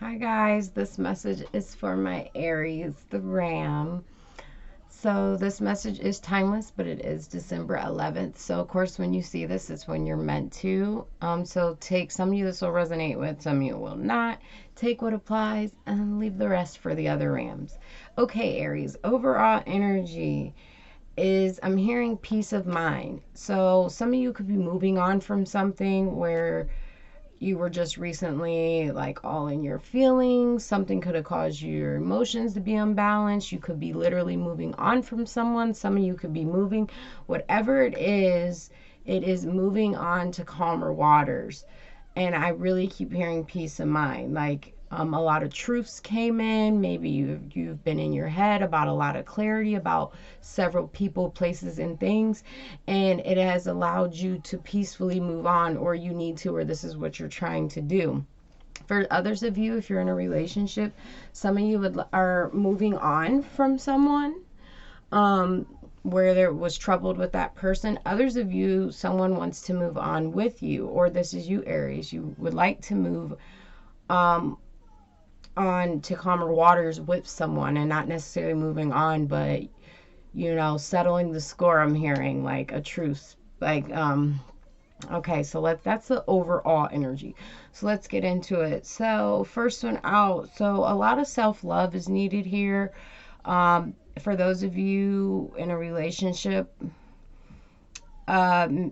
Hi guys, this message is for my Aries, the Ram. So this message is timeless, but it is December 11th. So of course, when you see this, it's when you're meant to. So take some of you this will resonate with, some of you will not. Take what applies and leave the rest for the other Rams. Okay, Aries, overall energy is I'm hearing peace of mind. So some of you could be moving on from something where you were just recently like all in your feelings. Something could have caused your emotions to be unbalanced. You could be literally moving on from someone. Some of you could be moving, whatever it is moving on to calmer waters. And I really keep hearing peace of mind. Like a lot of truths came in. Maybe you've been in your head about a lot of clarity about several people, places, and things, and it has allowed you to peacefully move on, or you need to, or this is what you're trying to do. For others of you, if you're in a relationship, some of you are moving on from someone um, where there was troubled with that person. Others of you, someone wants to move on with you, or this is you, Aries. You would like to move um, on to calmer waters with someone, and not necessarily moving on, but settling the score. I'm hearing like a truce. Okay, so that's the overall energy. So let's get into it. So first one out. So a lot of self-love is needed here. For those of you in a relationship, um,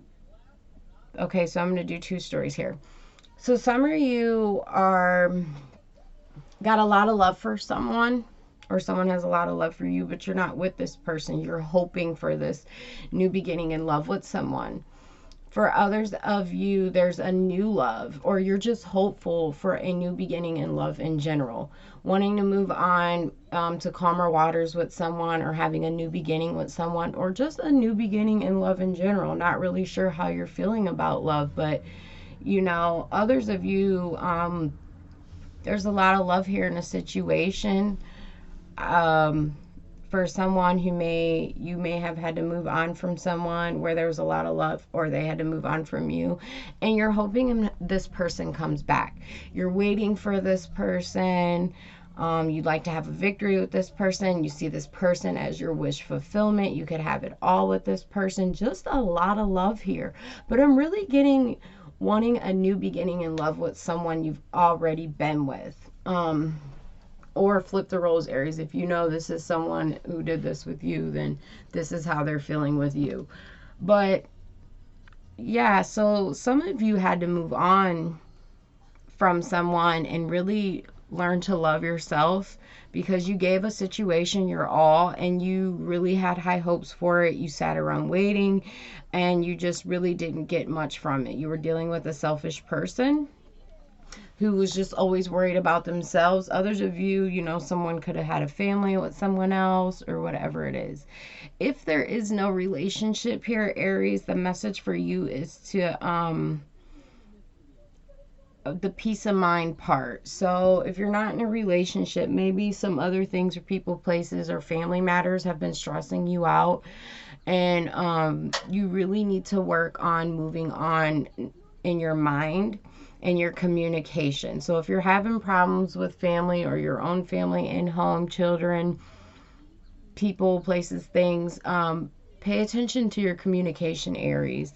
okay, so I'm going to do two stories here. So some of you are got a lot of love for someone, or someone has a lot of love for you, but you're not with this person. You're hoping for this new beginning in love with someone. For others of you, there's a new love, or you're just hopeful for a new beginning in love in general, wanting to move on to calmer waters with someone, or having a new beginning with someone, or just a new beginning in love in general. Not really sure how you're feeling about love, but others of you, there's a lot of love here in a situation. Um, for someone who you may have had to move on from someone where there was a lot of love, or they had to move on from you, and you're hoping this person comes back. You're waiting for this person. You'd like to have a victory with this person. You see this person as your wish fulfillment. You could have it all with this person. Just a lot of love here. But I'm really getting wanting a new beginning in love with someone you've already been with. Or flip the roles, Aries. If you know this is someone who did this with you, then this is how they're feeling with you. But yeah, so some of you had to move on from someone and really learn to love yourself, because you gave a situation your all and you really had high hopes for it. You sat around waiting and you just really didn't get much from it. You were dealing with a selfish person who was just always worried about themselves. Others of you, someone could have had a family with someone else, or whatever it is. If there is no relationship here, Aries, the message for you is to the peace of mind part. So if you're not in a relationship, maybe some other things, or people, places, or family matters have been stressing you out, and you really need to work on moving on in your mind and your communication. So if you're having problems with family, or your own family in home, children, people, places, things, pay attention to your communication, Aries.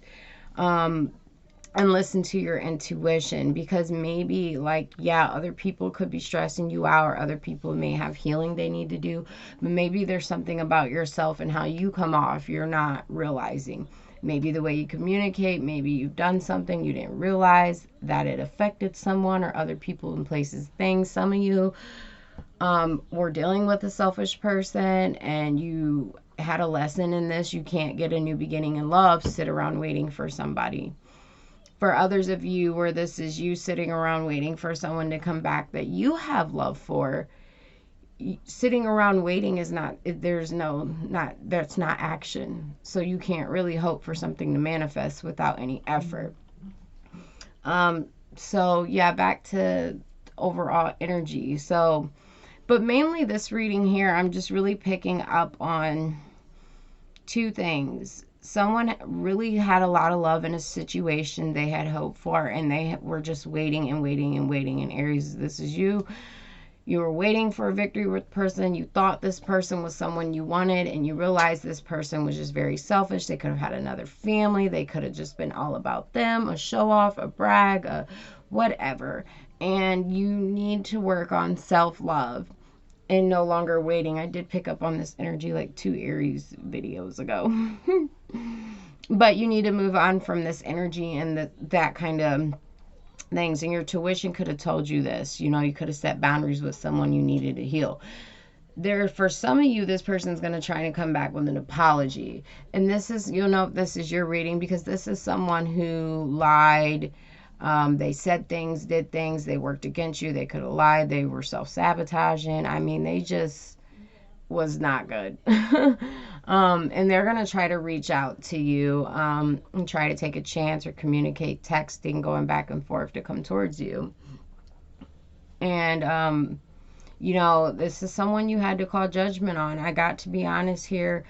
And listen to your intuition, because maybe other people could be stressing you out, or other people may have healing they need to do, but maybe there's something about yourself and how you come off you're not realizing. Maybe the way you communicate, maybe you've done something you didn't realize that it affected someone, or other people and places, things. Some of you were dealing with a selfish person, and you had a lesson in this. You can't get a new beginning in love, sit around waiting for somebody. For others of you, where this is you sitting around waiting for someone to come back that you have love for, sitting around waiting is not, that's not action. So you can't really hope for something to manifest without any effort. So yeah, back to overall energy. So, but mainly this reading here, I'm just really picking up on two things. someone really had a lot of love in a situation they had hoped for, and they were just waiting and waiting and waiting. And Aries, this is you. You were waiting for a victory with the person. You thought this person was someone you wanted, and you realized this person was just very selfish. They could have had another family. They could have just been all about them, a show off, a brag, a whatever. And you need to work on self love and no longer waiting. I did pick up on this energy like 2 Aries videos ago. But you need to move on from this energy and that kind of things. And your tuition could have told you this. You know, you could have set boundaries with someone you needed to heal. There, for some of you, this person's going to try to come back with an apology. And this is, you'll know if this is your reading, because this is someone who lied. They said things, did things, they worked against you, they could have lied, they were self-sabotaging. I mean, they just was not good. And they're going to try to reach out to you and try to take a chance or communicate, texting, going back and forth to come towards you. And, you know, this is someone you had to call judgment on. I got to be honest here,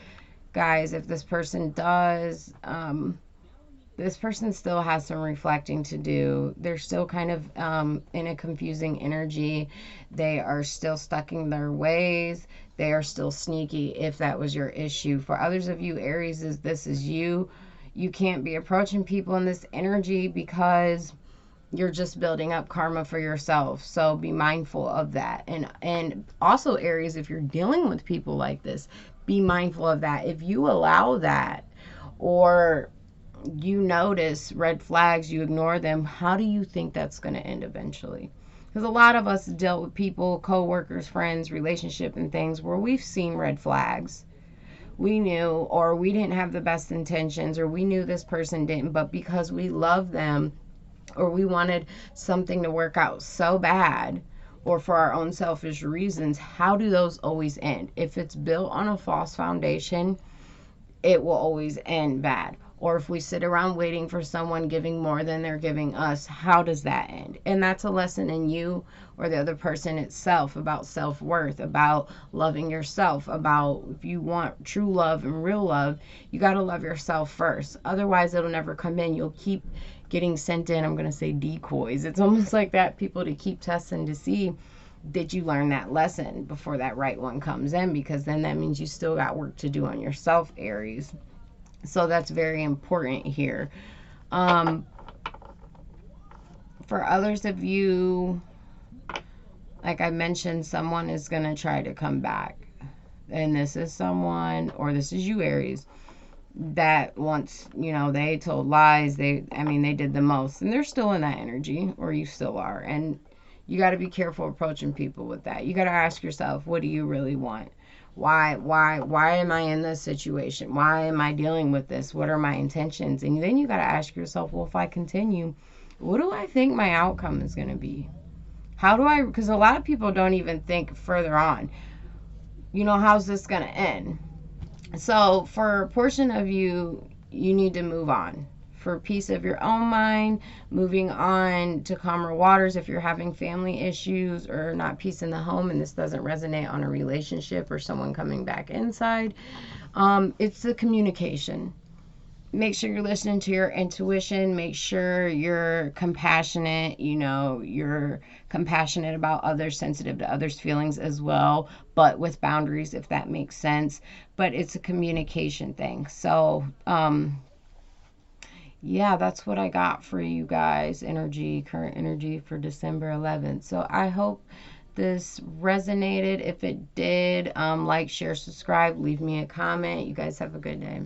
guys. If this person does, this person still has some reflecting to do. They're still kind of in a confusing energy. They are still stuck in their ways. They are still sneaky, if that was your issue. For others of you, Aries, this is you. You can't be approaching people in this energy because you're just building up karma for yourself. So be mindful of that. And also, Aries, if you're dealing with people like this, be mindful of that. If you allow that, or you notice red flags, you ignore them, how do you think that's going to end eventually? Because a lot of us dealt with people, co-workers, friends, relationship, and things where we've seen red flags. We knew, or we didn't have the best intentions, or we knew this person didn't, but because we love them, or we wanted something to work out so bad, or for our own selfish reasons, how do those always end? If it's built on a false foundation, it will always end bad. Or if we sit around waiting for someone giving more than they're giving us, how does that end? And that's a lesson in you or the other person itself, about self-worth, about loving yourself, about if you want true love and real love, you got to love yourself first. Otherwise, it'll never come in. You'll keep getting sent in, I'm going to say, decoys. It's almost like that, people to keep testing to see, did you learn that lesson before that right one comes in? Because then that means you still got work to do on yourself, Aries. So that's very important here. For others of you, like I mentioned, someone is going to try to come back. And this is someone, or this is you, Aries, that once, you know, they told lies. They did the most. And they're still in that energy, or you still are. And you got to be careful approaching people with that. You got to ask yourself, what do you really want? Why am I in this situation? Why am I dealing with this? What are my intentions? And then you got to ask yourself, well, if I continue, what do I think my outcome is going to be? How do I, because a lot of people don't even think further on, you know, how's this going to end? So for a portion of you, you need to move on. For peace of your own mind, moving on to calmer waters. If you're having family issues or not peace in the home, and this doesn't resonate on a relationship or someone coming back inside, it's the communication. Make sure you're listening to your intuition. Make sure you're compassionate. You know, you're compassionate about others, sensitive to others' feelings as well, but with boundaries, if that makes sense. But it's a communication thing. So, yeah, that's what I got for you guys. Current energy for December 11th. So I hope this resonated. If it did, like, share, subscribe, leave me a comment. You guys have a good day.